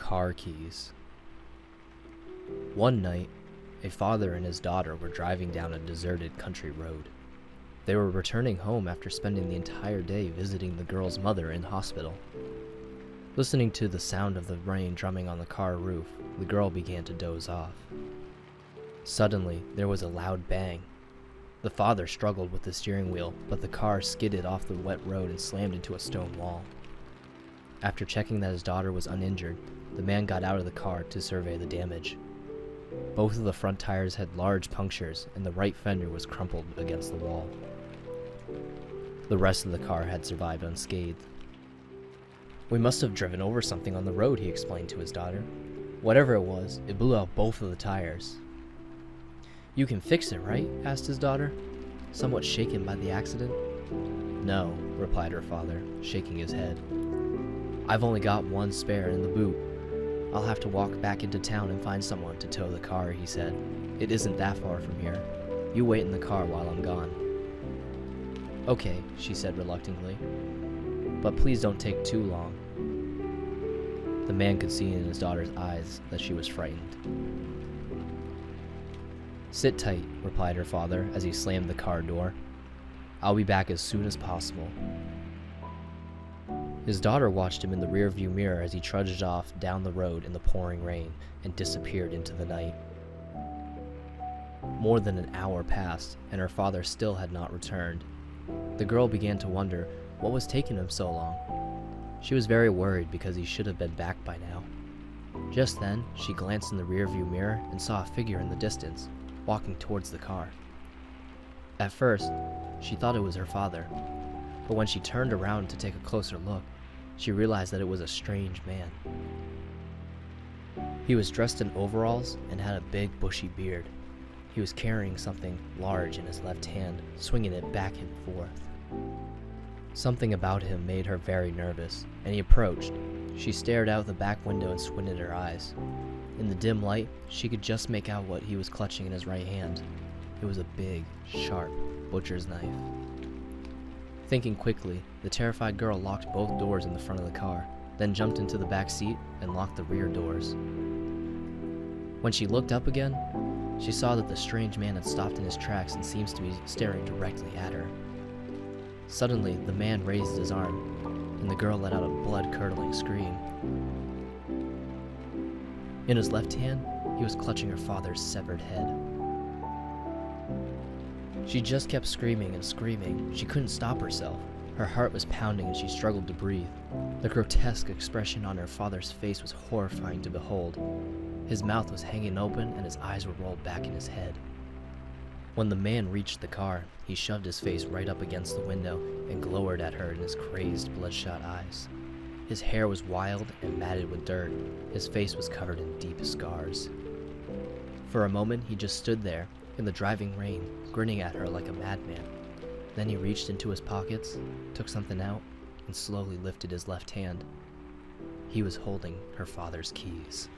Car keys. One night, a father and his daughter were driving down a deserted country road. They were returning home after spending the entire day visiting the girl's mother in hospital. Listening to the sound of the rain drumming on the car roof, the girl began to doze off. Suddenly, there was a loud bang. The father struggled with the steering wheel, but the car skidded off the wet road and slammed into a stone wall. After checking that his daughter was uninjured, the man got out of the car to survey the damage. Both of the front tires had large punctures, and the right fender was crumpled against the wall. The rest of the car had survived unscathed. "We must have driven over something on the road," he explained to his daughter. "Whatever it was, it blew out both of the tires." "You can fix it, right?" asked his daughter, somewhat shaken by the accident. "No," replied her father, shaking his head. "I've only got one spare in the boot. I'll have to walk back into town and find someone to tow the car," he said. "It isn't that far from here. You wait in the car while I'm gone." "Okay," she said reluctantly. "But please don't take too long." The man could see in his daughter's eyes that she was frightened. "Sit tight," replied her father as he slammed the car door. "I'll be back as soon as possible." His daughter watched him in the rearview mirror as he trudged off down the road in the pouring rain and disappeared into the night. More than an hour passed, and her father still had not returned. The girl began to wonder what was taking him so long. She was very worried because he should have been back by now. Just then, she glanced in the rearview mirror and saw a figure in the distance, walking towards the car. At first, she thought it was her father, but when she turned around to take a closer look, she realized that it was a strange man. He was dressed in overalls and had a big bushy beard. He was carrying something large in his left hand, swinging it back and forth. Something about him made her very nervous, and he approached. She stared out the back window and squinted her eyes. In the dim light, she could just make out what he was clutching in his right hand. It was a big, sharp butcher's knife. Thinking quickly, the terrified girl locked both doors in the front of the car, then jumped into the back seat and locked the rear doors. When she looked up again, she saw that the strange man had stopped in his tracks and seems to be staring directly at her. Suddenly, the man raised his arm, and the girl let out a blood-curdling scream. In his left hand, he was clutching her father's severed head. She just kept screaming and screaming. She couldn't stop herself. Her heart was pounding and she struggled to breathe. The grotesque expression on her father's face was horrifying to behold. His mouth was hanging open and his eyes were rolled back in his head. When the man reached the car, he shoved his face right up against the window and glowered at her in his crazed, bloodshot eyes. His hair was wild and matted with dirt. His face was covered in deep scars. For a moment, he just stood there in the driving rain, grinning at her like a madman. Then he reached into his pockets, took something out, and slowly lifted his left hand. He was holding her father's keys.